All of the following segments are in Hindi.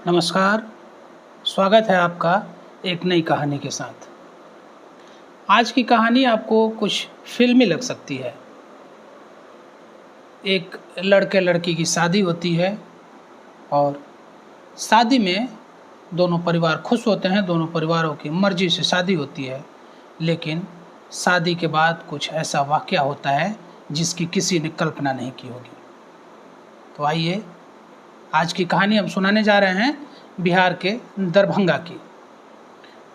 नमस्कार, स्वागत है आपका एक नई कहानी के साथ। आज की कहानी आपको कुछ फिल्मी लग सकती है। एक लड़के लड़की की शादी होती है और शादी में दोनों परिवार खुश होते हैं, दोनों परिवारों की मर्जी से शादी होती है। लेकिन शादी के बाद कुछ ऐसा वाक़या होता है जिसकी किसी ने कल्पना नहीं की होगी। तो आइए आज की कहानी हम सुनाने जा रहे हैं बिहार के दरभंगा की।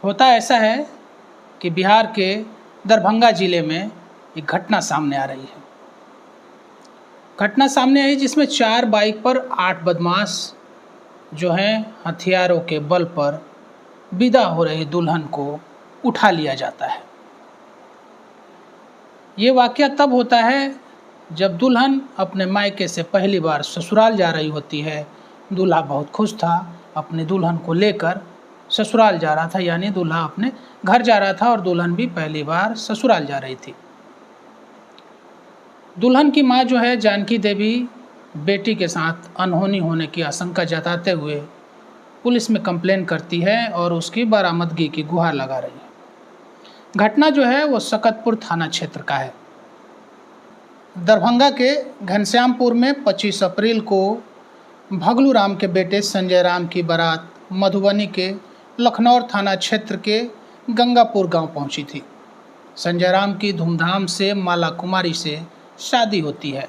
होता ऐसा है कि बिहार के दरभंगा ज़िले में एक घटना सामने आ रही है। घटना सामने आई जिसमें 4 बाइक पर 8 बदमाश जो हैं हथियारों के बल पर विदा हो रही दुल्हन को उठा लिया जाता है। ये वाक़या तब होता है जब दुल्हन अपने मायके से पहली बार ससुराल जा रही होती है। दूल्हा बहुत खुश था, अपनी दुल्हन को लेकर ससुराल जा रहा था, यानी दूल्हा अपने घर जा रहा था और दुल्हन भी पहली बार ससुराल जा रही थी। दुल्हन की माँ जो है जानकी देवी बेटी के साथ अनहोनी होने की आशंका जताते हुए पुलिस में कंप्लेन करती है और उसकी बरामदगी की गुहार लगा रही है। घटना जो है वो सकतपुर थाना क्षेत्र का है। दरभंगा के घनश्यामपुर में 25 अप्रैल को भगलू राम के बेटे संजय राम की बारात मधुबनी के लखनौर थाना क्षेत्र के गंगापुर गांव पहुंची थी। संजय राम की धूमधाम से माला कुमारी से शादी होती है।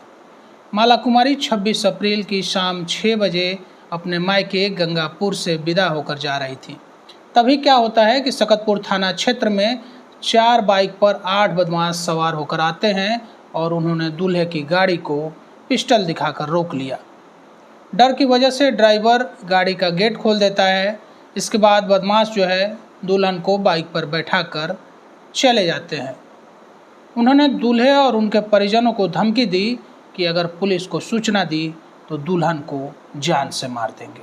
माला कुमारी 26 अप्रैल की शाम 6 बजे अपने मायके गंगापुर से विदा होकर जा रही थी। तभी क्या होता है कि सकतपुर थाना क्षेत्र में 4 बाइक पर 8 बदमाश सवार होकर आते हैं और उन्होंने दूल्हे की गाड़ी को पिस्टल दिखाकर रोक लिया। डर की वजह से ड्राइवर गाड़ी का गेट खोल देता है। इसके बाद बदमाश जो है दुल्हन को बाइक पर बैठाकर चले जाते हैं। उन्होंने दूल्हे और उनके परिजनों को धमकी दी कि अगर पुलिस को सूचना दी तो दुल्हन को जान से मार देंगे।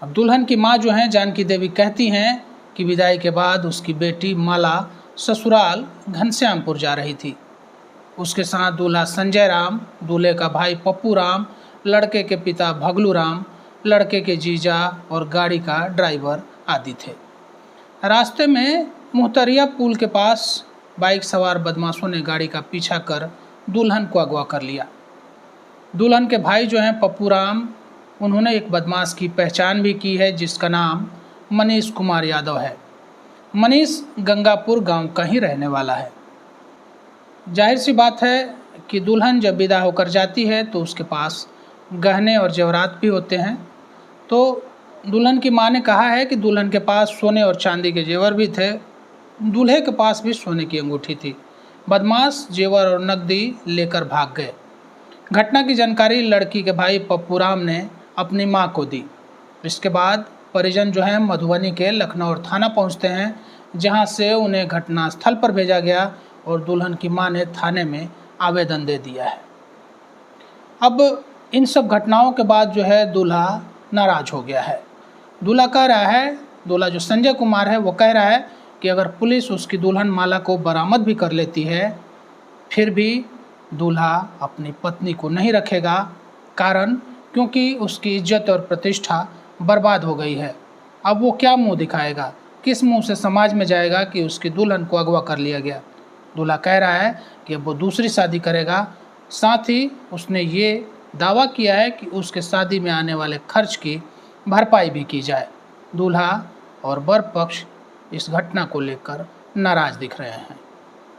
अब दुल्हन की माँ जो हैं जानकी देवी कहती हैं कि विदाई के बाद उसकी बेटी माला ससुराल घनश्यामपुर जा रही थी। उसके साथ दूल्हा संजय राम, दूल्हे का भाई पप्पू राम, लड़के के पिता भगलू राम, लड़के के जीजा और गाड़ी का ड्राइवर आदि थे। रास्ते में मुहतरिया पुल के पास बाइक सवार बदमाशों ने गाड़ी का पीछा कर दुल्हन को अगवा कर लिया। दुल्हन के भाई जो हैं पप्पू राम, उन्होंने एक बदमाश की पहचान भी की है जिसका नाम मनीष कुमार यादव है। मनीष गंगापुर गांव का ही रहने वाला है। जाहिर सी बात है कि दुल्हन जब विदा होकर जाती है तो उसके पास गहने और जेवरात भी होते हैं। तो दुल्हन की माँ ने कहा है कि दुल्हन के पास सोने और चांदी के जेवर भी थे। दूल्हे के पास भी सोने की अंगूठी थी। बदमाश जेवर और नकदी लेकर भाग गए। घटना की जानकारी लड़की के भाई पप्पू राम ने अपनी माँ को दी। इसके बाद परिजन जो हैं मधुबनी के लखनौर थाना पहुँचते हैं, जहाँ से उन्हें घटनास्थल पर भेजा गया और दुल्हन की माँ ने थाने में आवेदन दे दिया है। अब इन सब घटनाओं के बाद जो है दूल्हा नाराज हो गया है। दूल्हा कह रहा है, दूल्हा जो संजय कुमार है वो कह रहा है कि अगर पुलिस उसकी दुल्हन माला को बरामद भी कर लेती है फिर भी दूल्हा अपनी पत्नी को नहीं रखेगा। कारण क्योंकि उसकी इज्जत और प्रतिष्ठा बर्बाद हो गई है। अब वो क्या मुंह दिखाएगा, किस मुंह से समाज में जाएगा कि उसकी दुल्हन को अगवा कर लिया गया। दूल्हा कह रहा है कि अब वो दूसरी शादी करेगा। साथ ही उसने ये दावा किया है कि उसके शादी में आने वाले खर्च की भरपाई भी की जाए। दूल्हा और वर पक्ष इस घटना को लेकर नाराज दिख रहे हैं।